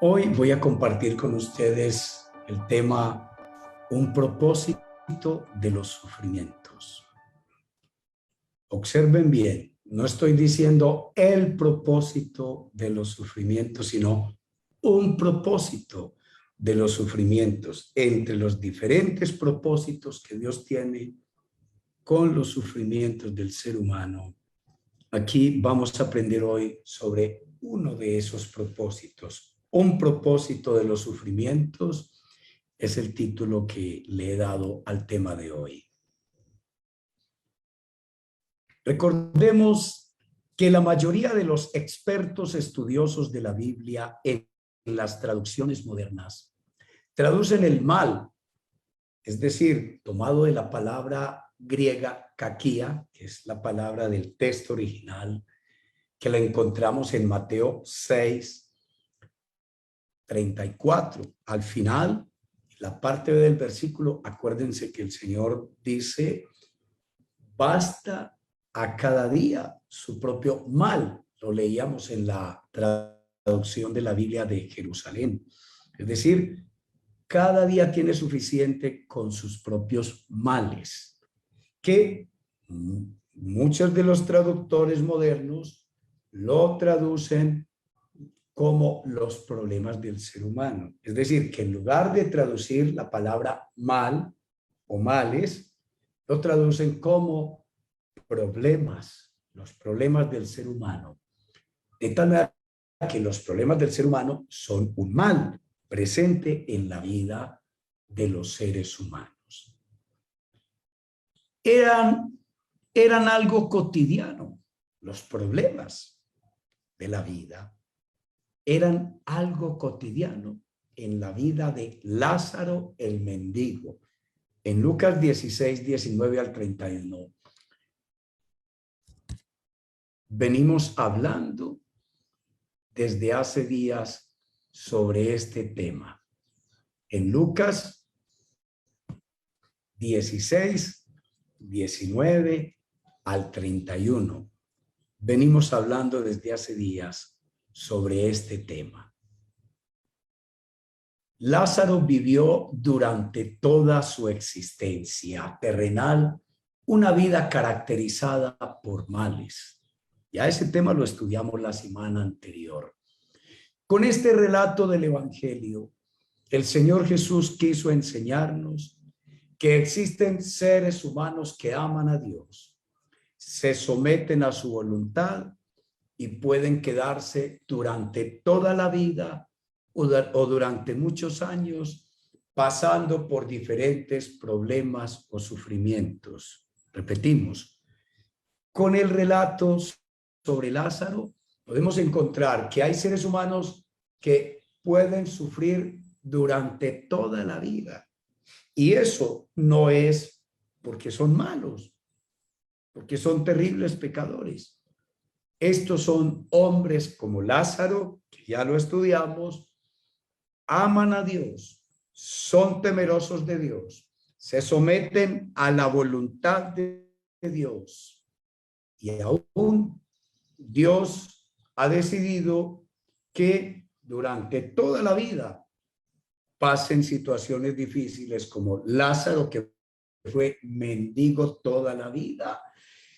Hoy voy a compartir con ustedes el tema un propósito de los sufrimientos. Observen bien, no estoy diciendo el propósito de los sufrimientos, sino un propósito de los sufrimientos. Entre los diferentes propósitos que Dios tiene con los sufrimientos del ser humano, aquí vamos a aprender hoy sobre uno de esos propósitos. Un propósito de los sufrimientos es el título que le he dado al tema de hoy. Recordemos que la mayoría de los expertos estudiosos de la Biblia en las traducciones modernas traducen el mal, es decir, tomado de la palabra griega kakia, que es la palabra del texto original, que la encontramos en Mateo 6:34. Al final, la parte del versículo, acuérdense que el Señor dice, basta a cada día su propio mal. Lo leíamos en la traducción de la Biblia de Jerusalén. Es decir, cada día tiene suficiente con sus propios males, que muchos de los traductores modernos lo traducen como los problemas del ser humano. Es decir, que en lugar de traducir la palabra mal o males, lo traducen como problemas, los problemas del ser humano. De tal manera que los problemas del ser humano son un mal presente en la vida de los seres humanos. Eran algo cotidiano, los problemas de la vida. Eran algo cotidiano en la vida de Lázaro el mendigo. En Lucas 16:19-31, venimos hablando desde hace días sobre este tema. En Lucas 16:19-31, venimos hablando desde hace días sobre este tema. Lázaro vivió durante toda su existencia terrenal una vida caracterizada por males. Ya ese tema lo estudiamos la semana anterior. Con este relato del Evangelio, el Señor Jesús quiso enseñarnos que existen seres humanos que aman a Dios, se someten a su voluntad y pueden quedarse durante toda la vida o durante muchos años pasando por diferentes problemas o sufrimientos. Repetimos, con el relato sobre Lázaro podemos encontrar que hay seres humanos que pueden sufrir durante toda la vida. Y eso no es porque son malos, porque son terribles pecadores. Estos son hombres como Lázaro, que ya lo estudiamos, aman a Dios, son temerosos de Dios, se someten a la voluntad de Dios. Y aún Dios ha decidido que durante toda la vida pasen situaciones difíciles como Lázaro, que fue mendigo toda la vida.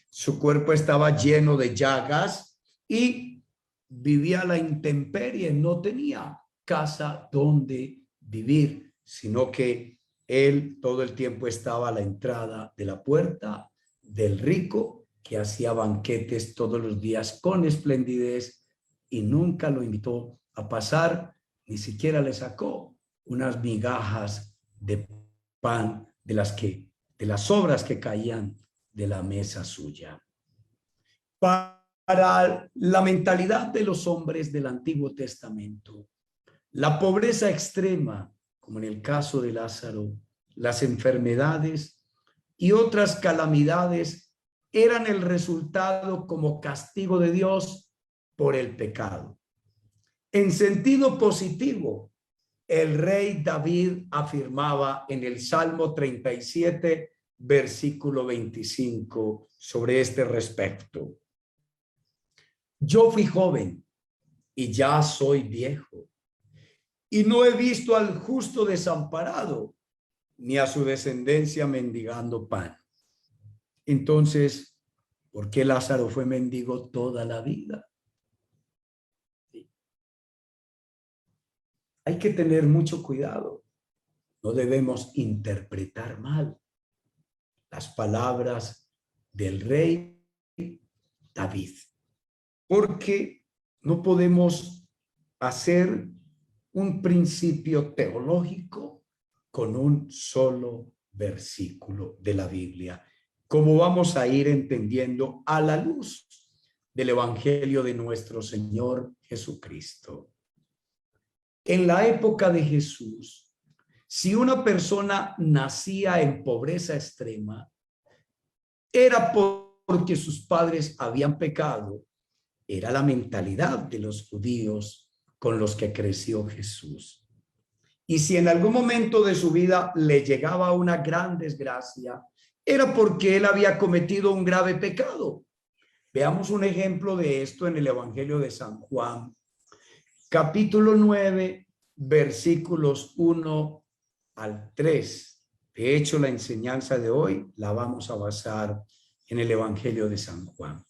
Su cuerpo estaba lleno de llagas y vivía a la intemperie, no tenía casa donde vivir, sino que él todo el tiempo estaba a la entrada de la puerta del rico que hacía banquetes todos los días con esplendidez y nunca lo invitó a pasar, ni siquiera le sacó unas migajas de pan de las sobras que caían de la mesa suya. Para la mentalidad de los hombres del Antiguo Testamento, la pobreza extrema, como en el caso de Lázaro, las enfermedades y otras calamidades eran el resultado como castigo de Dios por el pecado. En sentido positivo, el rey David afirmaba en el Salmo 37, versículo 25, sobre este respecto. Yo fui joven y ya soy viejo, y no he visto al justo desamparado, ni a su descendencia mendigando pan. Entonces, ¿por qué Lázaro fue mendigo toda la vida? Sí. Hay que tener mucho cuidado. No debemos interpretar mal las palabras del rey David, porque no podemos hacer un principio teológico con un solo versículo de la Biblia, como vamos a ir entendiendo a la luz del Evangelio de nuestro Señor Jesucristo. En la época de Jesús, si una persona nacía en pobreza extrema, era porque sus padres habían pecado. Era la mentalidad de los judíos con los que creció Jesús. Y si en algún momento de su vida le llegaba una gran desgracia, era porque él había cometido un grave pecado. Veamos un ejemplo de esto en el Evangelio de San Juan, capítulo 9, versículos 1 al 3. De hecho, la enseñanza de hoy la vamos a basar en el Evangelio de San Juan.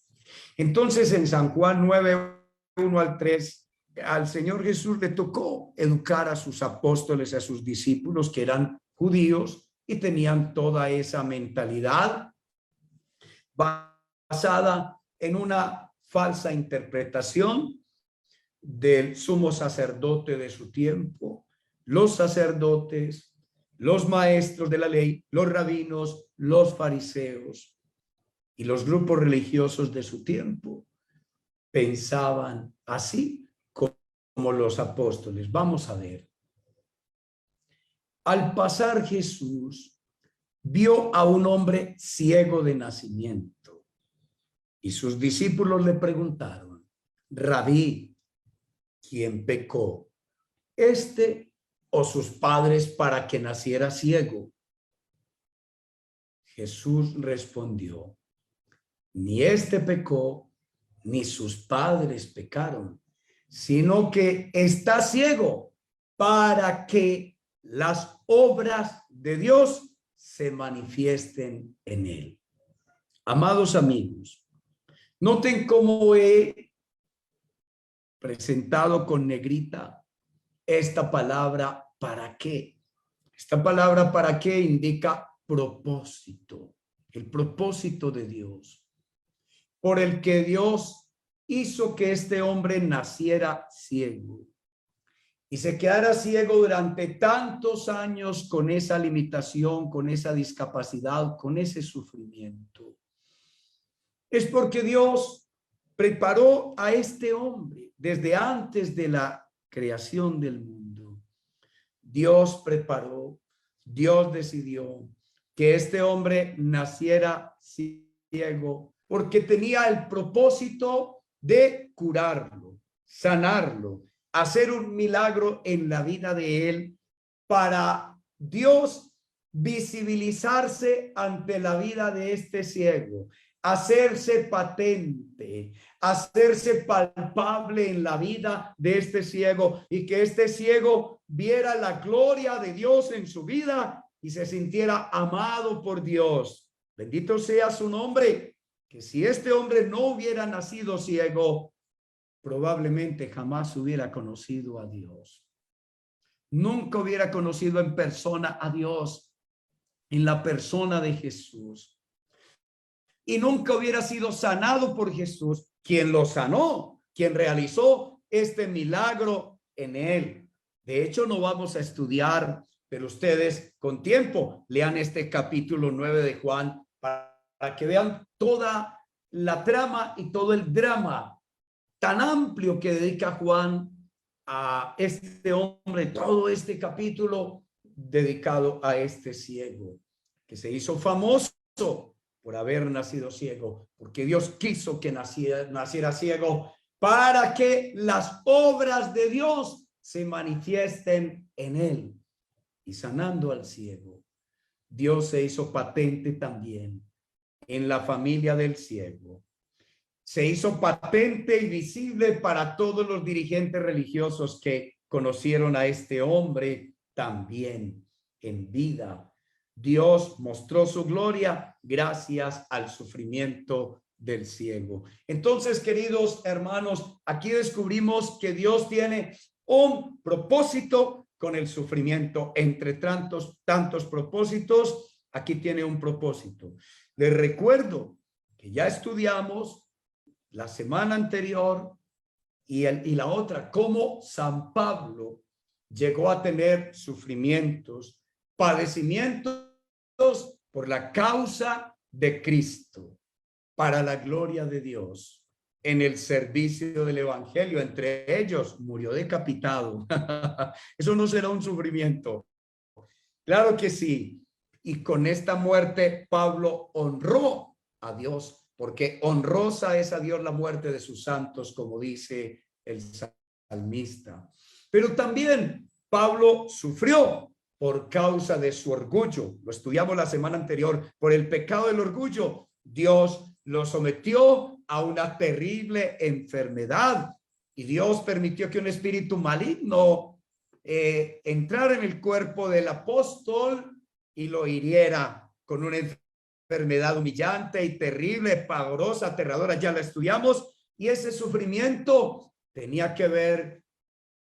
Entonces, en San Juan 9, 1 al 3, al Señor Jesús le tocó educar a sus apóstoles, a sus discípulos que eran judíos y tenían toda esa mentalidad basada en una falsa interpretación del sumo sacerdote de su tiempo, los sacerdotes, los maestros de la ley, los rabinos, los fariseos y los grupos religiosos de su tiempo pensaban así como los apóstoles. Vamos a ver. Al pasar Jesús vio a un hombre ciego de nacimiento y sus discípulos le preguntaron: Rabí, ¿quién pecó, este o sus padres, para que naciera ciego? Jesús respondió: ni este pecó, ni sus padres pecaron, sino que está ciego para que las obras de Dios se manifiesten en él. Amados amigos, noten cómo he presentado con negrita esta palabra ¿para qué? Esta palabra ¿para qué? Indica propósito, el propósito de Dios, por el que Dios hizo que este hombre naciera ciego y se quedara ciego durante tantos años con esa limitación, con esa discapacidad, con ese sufrimiento. Es porque Dios preparó a este hombre desde antes de la creación del mundo. Dios preparó, Dios decidió que este hombre naciera ciego porque tenía el propósito de curarlo, sanarlo, hacer un milagro en la vida de él para Dios visibilizarse ante la vida de este ciego, hacerse patente, hacerse palpable en la vida de este ciego y que este ciego viera la gloria de Dios en su vida y se sintiera amado por Dios. Bendito sea su nombre, que si este hombre no hubiera nacido ciego, probablemente jamás hubiera conocido a Dios. Nunca hubiera conocido en persona a Dios, en la persona de Jesús. Y nunca hubiera sido sanado por Jesús, quien lo sanó, quien realizó este milagro en él. De hecho, no vamos a estudiar, pero ustedes con tiempo lean este capítulo 9 de Juan para que vean toda la trama y todo el drama tan amplio que dedica Juan a este hombre, todo este capítulo dedicado a este ciego, que se hizo famoso por haber nacido ciego, porque Dios quiso que naciera ciego para que las obras de Dios se manifiesten en él. Y sanando al ciego, Dios se hizo patente también en la familia del ciego. Se hizo patente y visible para todos los dirigentes religiosos que conocieron a este hombre también en vida. Dios mostró su gloria gracias al sufrimiento del ciego. Entonces, queridos hermanos, aquí descubrimos que Dios tiene un propósito con el sufrimiento. Entre tantos propósitos, aquí tiene un propósito. Les recuerdo que ya estudiamos la semana anterior y la otra, cómo San Pablo llegó a tener sufrimientos, padecimientos por la causa de Cristo, para la gloria de Dios, en el servicio del evangelio. Entre ellos murió decapitado. Eso no será un sufrimiento. Claro que sí. Y con esta muerte Pablo honró a Dios, porque honrosa es a Dios la muerte de sus santos, como dice el salmista. Pero también Pablo sufrió por causa de su orgullo. Lo estudiamos la semana anterior. Por el pecado del orgullo, Dios lo sometió a una terrible enfermedad y Dios permitió que un espíritu maligno entrara en el cuerpo del apóstol y lo hiriera con una enfermedad humillante y terrible, pavorosa, aterradora. Ya la estudiamos, y ese sufrimiento tenía que ver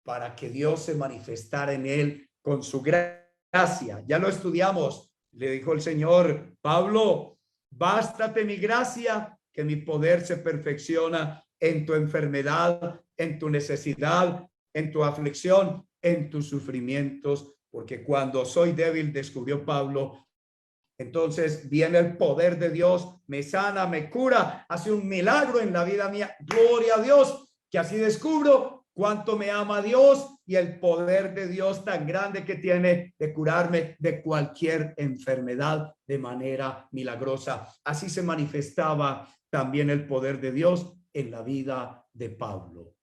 para que Dios se manifestara en él con su gracia. Ya lo estudiamos. Le dijo el Señor: Pablo, bástate mi gracia, que mi poder se perfecciona en tu enfermedad, en tu necesidad, en tu aflicción, en tus sufrimientos, porque cuando soy débil, descubrió Pablo, entonces viene el poder de Dios, me sana, me cura, hace un milagro en la vida mía. Gloria a Dios, que así descubro cuánto me ama Dios y el poder de Dios tan grande que tiene de curarme de cualquier enfermedad de manera milagrosa. Así se manifestaba también el poder de Dios en la vida de Pablo.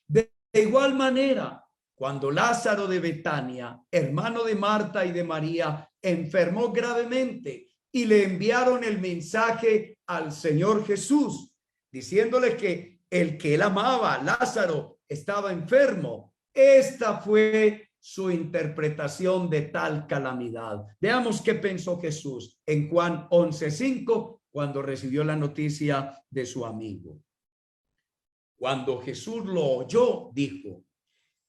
De igual manera, cuando Lázaro de Betania, hermano de Marta y de María, enfermó gravemente y le enviaron el mensaje al Señor Jesús, diciéndole que el que él amaba, Lázaro, estaba enfermo. Esta fue su interpretación de tal calamidad. Veamos qué pensó Jesús en Juan 11:5, cuando recibió la noticia de su amigo. Cuando Jesús lo oyó, dijo: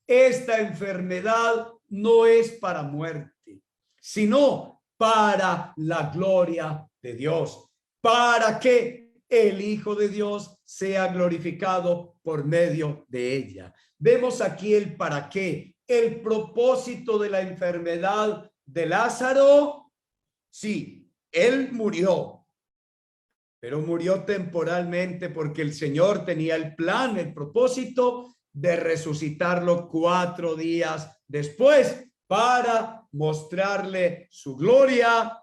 esta enfermedad no es para muerte, sino para la gloria de Dios, para que el Hijo de Dios sea glorificado por medio de ella. Vemos aquí el para qué, el propósito de la enfermedad de Lázaro. Sí, él murió, pero murió temporalmente porque el Señor tenía el plan, el propósito de resucitarlo 4 días después para mostrarle su gloria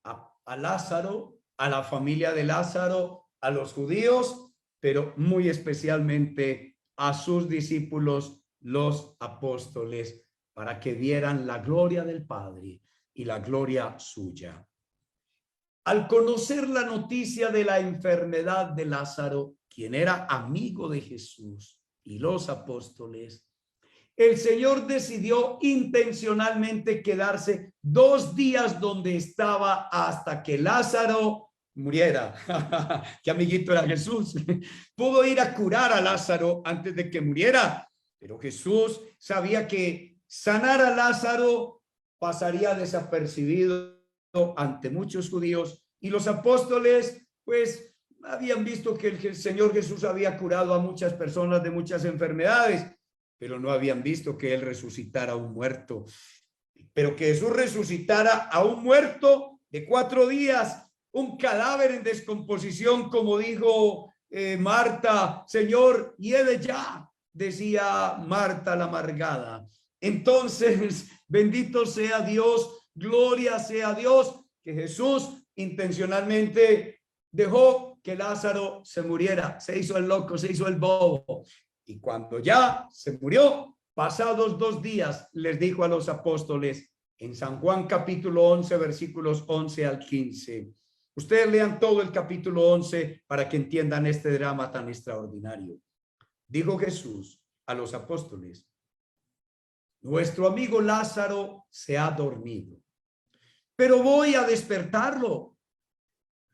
a Lázaro, a la familia de Lázaro, a los judíos, pero muy especialmente a sus discípulos, los apóstoles, para que vieran la gloria del Padre y la gloria suya. Al conocer la noticia de la enfermedad de Lázaro, quien era amigo de Jesús y los apóstoles, el Señor decidió intencionalmente quedarse 2 días donde estaba hasta que Lázaro muriera. Qué amiguito era Jesús. Pudo ir a curar a Lázaro antes de que muriera, pero Jesús sabía que sanar a Lázaro pasaría desapercibido ante muchos judíos, y los apóstoles pues habían visto que el Señor Jesús había curado a muchas personas de muchas enfermedades, pero no habían visto que él resucitara a un muerto. Pero que Jesús resucitara a un muerto de 4 días, un cadáver en descomposición, como dijo Marta: Señor, hiede ya, decía Marta la amargada. Entonces, bendito sea Dios, gloria sea a Dios, que Jesús intencionalmente dejó que Lázaro se muriera, se hizo el loco, se hizo el bobo. Y cuando ya se murió, pasados 2 días, les dijo a los apóstoles en San Juan capítulo 11, versículos 11 al 15. Ustedes lean todo el capítulo 11 para que entiendan este drama tan extraordinario. Dijo Jesús: a los apóstoles: nuestro amigo Lázaro se ha dormido, pero voy a despertarlo.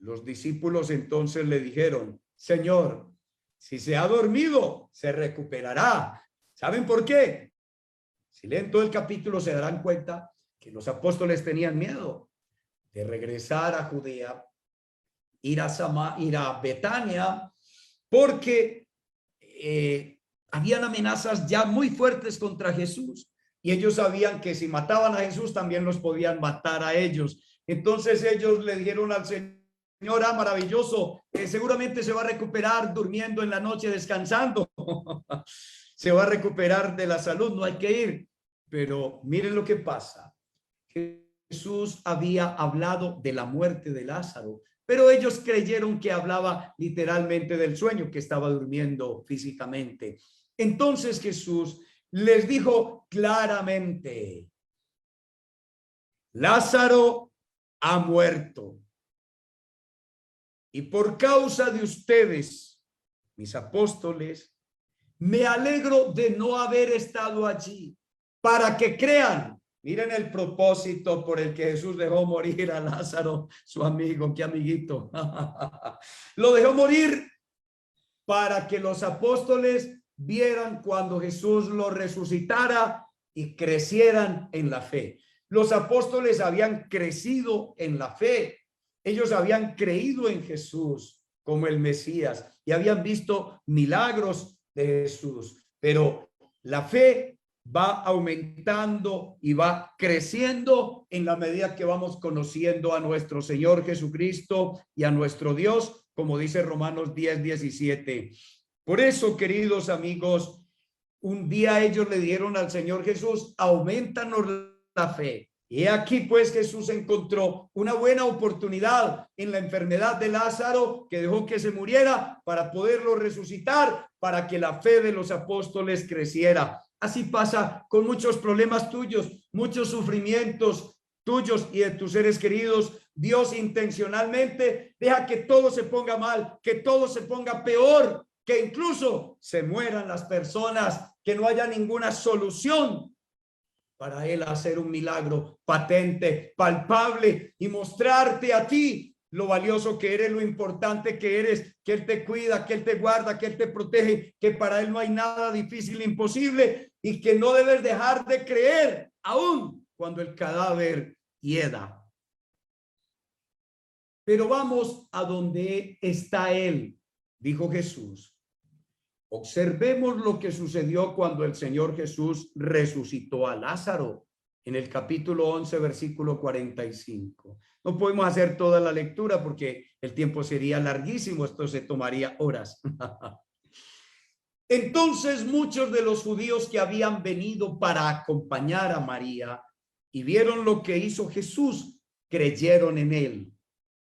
Los discípulos entonces le dijeron: Señor, si se ha dormido, se recuperará. ¿Saben por qué? Si leen todo el capítulo se darán cuenta que los apóstoles tenían miedo de regresar a Judea, ir a Betania, porque habían amenazas ya muy fuertes contra Jesús, y ellos sabían que si mataban a Jesús también los podían matar a ellos. Entonces ellos le dijeron al Señor: maravilloso, seguramente se va a recuperar durmiendo en la noche, descansando. Se va a recuperar de la salud, no hay que ir. Pero miren lo que pasa. Jesús había hablado de la muerte de Lázaro, pero ellos creyeron que hablaba literalmente del sueño, que estaba durmiendo físicamente. Entonces Jesús les dijo claramente: Lázaro ha muerto, y por causa de ustedes, mis apóstoles, me alegro de no haber estado allí, para que crean. Miren el propósito por el que Jesús dejó morir a Lázaro, su amigo, qué amiguito. Lo dejó morir para que los apóstoles vieran cuando Jesús lo resucitara y crecieran en la fe. Los apóstoles habían crecido en la fe. Ellos habían creído en Jesús como el Mesías y habían visto milagros de Jesús, pero la fe va aumentando y va creciendo en la medida que vamos conociendo a nuestro Señor Jesucristo y a nuestro Dios, como dice Romanos 10:17. Por eso, queridos amigos, un día ellos le dieron al Señor Jesús: aumentanos la fe. Y aquí pues Jesús encontró una buena oportunidad en la enfermedad de Lázaro, que dejó que se muriera, para poderlo resucitar, para que la fe de los apóstoles creciera. Así pasa con muchos problemas tuyos, muchos sufrimientos tuyos y de tus seres queridos. Dios intencionalmente deja que todo se ponga mal, que todo se ponga peor, que incluso se mueran las personas, que no haya ninguna solución, para Él hacer un milagro patente, palpable, y mostrarte a ti lo valioso que eres, lo importante que eres, que Él te cuida, que Él te guarda, que Él te protege, que para Él no hay nada difícil, imposible, y que no debes dejar de creer aún cuando el cadáver hieda. Pero vamos a donde está Él, dijo Jesús. Observemos lo que sucedió cuando el Señor Jesús resucitó a Lázaro en el capítulo 11, versículo 45. No podemos hacer toda la lectura porque el tiempo sería larguísimo, esto se tomaría horas. Entonces muchos de los judíos que habían venido para acompañar a María y vieron lo que hizo Jesús, creyeron en él.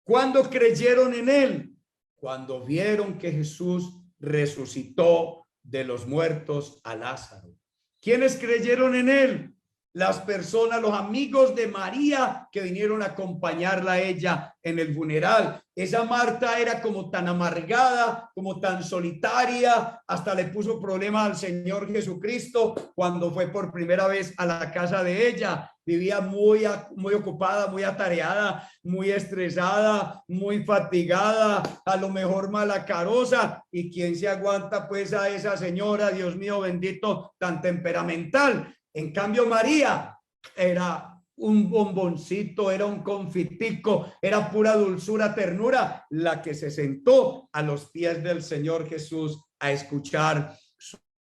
¿Cuándo creyeron en él? Cuando vieron que Jesús resucitó de los muertos a Lázaro. ¿Quiénes creyeron en él? Las personas, los amigos de María que vinieron a acompañarla a ella en el funeral. Esa Marta era como tan amargada, como tan solitaria, hasta le puso problemas al Señor Jesucristo cuando fue por primera vez a la casa de ella. Vivía muy ocupada, muy atareada, muy estresada, muy fatigada, a lo mejor malacarosa. ¿Y quién se aguanta pues a esa señora, Dios mío bendito, tan temperamental? En cambio, María era un bomboncito, era un confitico, era pura dulzura, ternura, la que se sentó a los pies del Señor Jesús a escuchar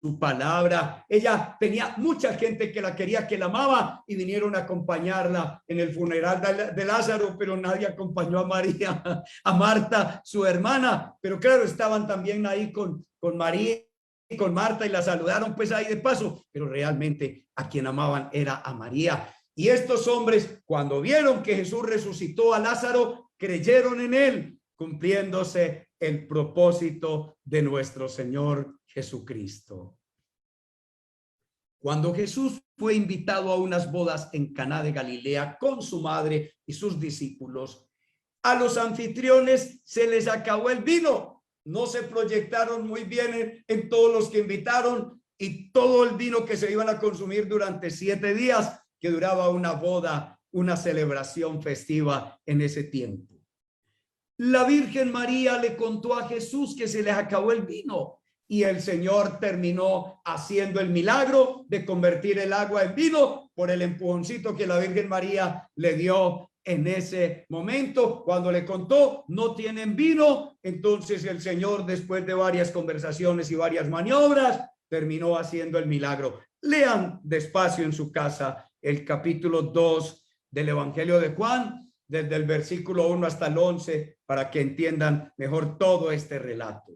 su palabra. Ella tenía mucha gente que la quería, que la amaba, y vinieron a acompañarla en el funeral de Lázaro, pero nadie acompañó a María, a Marta, su hermana. Pero claro, estaban también ahí con María y con Marta, y la saludaron pues ahí de paso, pero realmente a quien amaban era a María. Y estos hombres, cuando vieron que Jesús resucitó a Lázaro, creyeron en él, cumpliéndose el propósito de nuestro Señor Jesucristo. Cuando Jesús fue invitado a unas bodas en Caná de Galilea con su madre y sus discípulos, a los anfitriones se les acabó el vino. No se proyectaron muy bien en todos los que invitaron, y todo el vino que se iban a consumir durante 7 días, que duraba una boda, una celebración festiva en ese tiempo. La Virgen María le contó a Jesús que se les acabó el vino y el Señor terminó haciendo el milagro de convertir el agua en vino por el empujoncito que la Virgen María le dio en ese momento. Cuando le contó, no tienen vino, entonces el Señor, después de varias conversaciones y varias maniobras, terminó haciendo el milagro. Lean despacio en su casa el capítulo 2 del Evangelio de Juan, desde el versículo 1 hasta el 11, para que entiendan mejor todo este relato.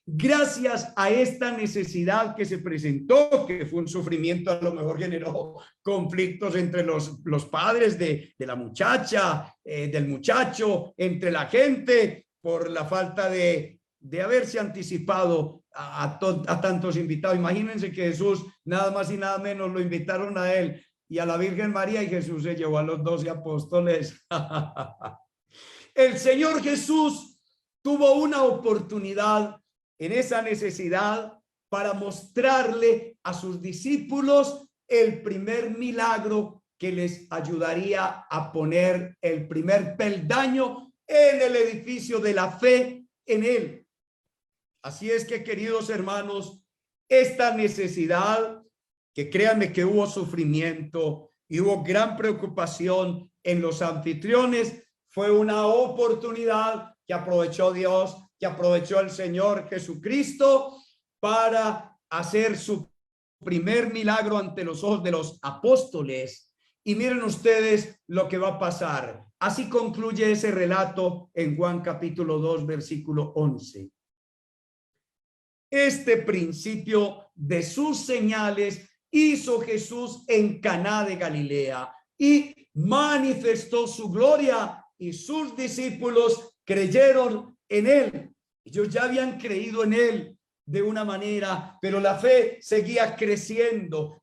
Gracias a esta necesidad que se presentó, que fue un sufrimiento, a lo mejor generó conflictos entre los padres de la muchacha, del muchacho, entre la gente, por la falta de haberse anticipado a tantos invitados. Imagínense que Jesús, nada más y nada menos, lo invitaron a él y a la Virgen María, y Jesús se llevó a los 12 apóstoles. El Señor Jesús tuvo una oportunidad en esa necesidad para mostrarle a sus discípulos el primer milagro que les ayudaría a poner el primer peldaño en el edificio de la fe en él. Así es que, queridos hermanos, esta necesidad, que créanme que hubo sufrimiento y hubo gran preocupación en los anfitriones, fue una oportunidad que aprovechó Dios, que aprovechó el Señor Jesucristo para hacer su primer milagro ante los ojos de los apóstoles. Y miren ustedes lo que va a pasar. Así concluye ese relato en Juan capítulo 2, versículo 11. Este principio de sus señales hizo Jesús en Caná de Galilea y manifestó su gloria, y sus discípulos creyeron en él. Ellos ya habían creído en él de una manera, pero la fe seguía creciendo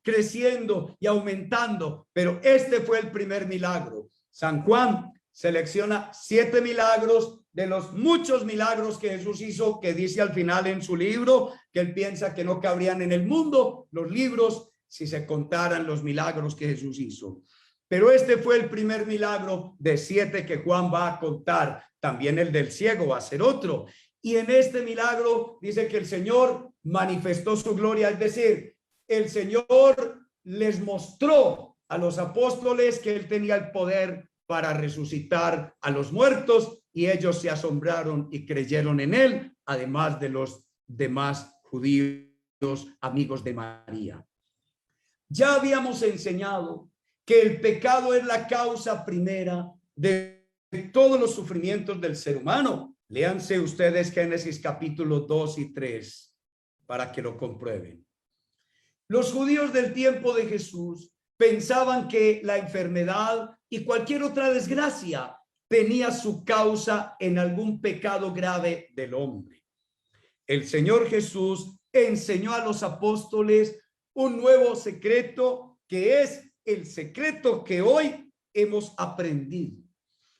y aumentando. Pero este fue el primer milagro. San Juan selecciona 7 milagros de los muchos milagros que Jesús hizo, que dice al final en su libro que él piensa que no cabrían en el mundo los libros si se contaran los milagros que Jesús hizo. Pero este fue el primer milagro de 7 que Juan va a contar. También el del ciego va a ser otro. Y en este milagro dice que el Señor manifestó su gloria, es decir, el Señor les mostró a los apóstoles que él tenía el poder para resucitar a los muertos, y ellos se asombraron y creyeron en él, además de los demás judíos amigos de María. Ya habíamos enseñado que el pecado es la causa primera de todos los sufrimientos del ser humano. Léanse ustedes Génesis capítulo 2 y 3 para que lo comprueben. Los judíos del tiempo de Jesús pensaban que la enfermedad y cualquier otra desgracia tenía su causa en algún pecado grave del hombre. El Señor Jesús enseñó a los apóstoles un nuevo secreto, que es el secreto que hoy hemos aprendido.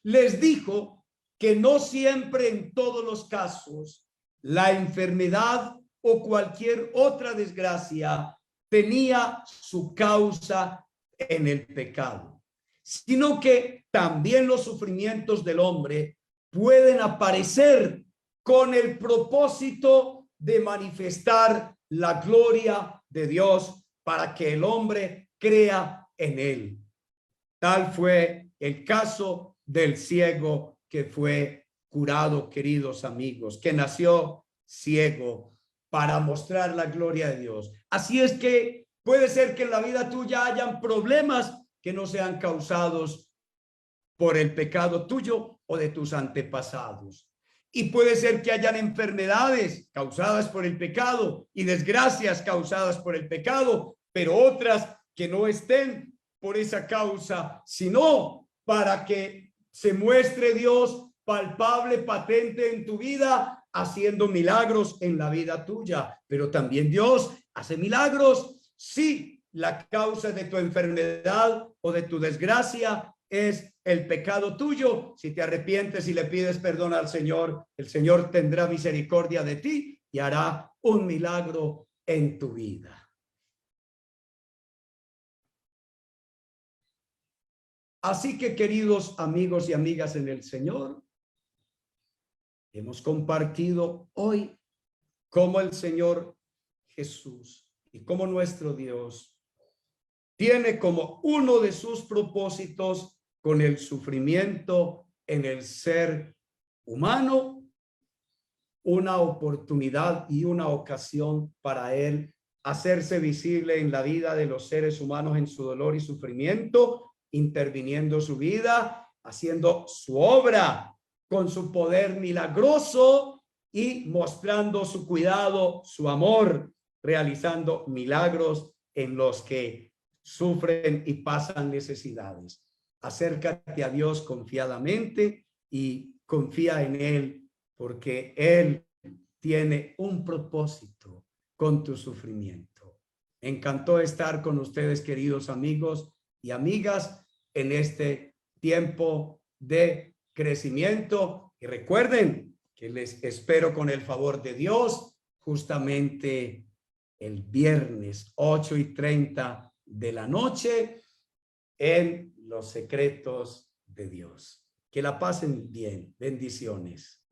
Les dijo que no siempre, en todos los casos, la enfermedad o cualquier otra desgracia tenía su causa en el pecado, sino que también los sufrimientos del hombre pueden aparecer con el propósito de manifestar la gloria de Dios para que el hombre crea en él. Tal fue el caso del ciego que fue curado, queridos amigos, que nació ciego para mostrar la gloria de Dios. Así es que puede ser que en la vida tuya hayan problemas que no sean causados por el pecado tuyo o de tus antepasados. Y puede ser que hayan enfermedades causadas por el pecado y desgracias causadas por el pecado, pero otras que no estén por esa causa, sino para que se muestre Dios palpable, patente en tu vida, haciendo milagros en la vida tuya. Pero también Dios hace milagros si la causa de tu enfermedad o de tu desgracia es el pecado tuyo. Si te arrepientes y le pides perdón al Señor, el Señor tendrá misericordia de ti y hará un milagro en tu vida. Así que, queridos amigos y amigas en el Señor, hemos compartido hoy cómo el Señor Jesús y cómo nuestro Dios tiene como uno de sus propósitos con el sufrimiento en el ser humano una oportunidad y una ocasión para Él hacerse visible en la vida de los seres humanos en su dolor y sufrimiento, interviniendo su vida, haciendo su obra con su poder milagroso y mostrando su cuidado, su amor, realizando milagros en los que sufren y pasan necesidades. Acércate a Dios confiadamente y confía en Él, porque Él tiene un propósito con tu sufrimiento. Me encantó estar con ustedes, queridos amigos y amigas, en este tiempo de crecimiento. Y recuerden que les espero con el favor de Dios justamente el viernes 8:30 de la noche en Los Secretos de Dios. Que la pasen bien. Bendiciones.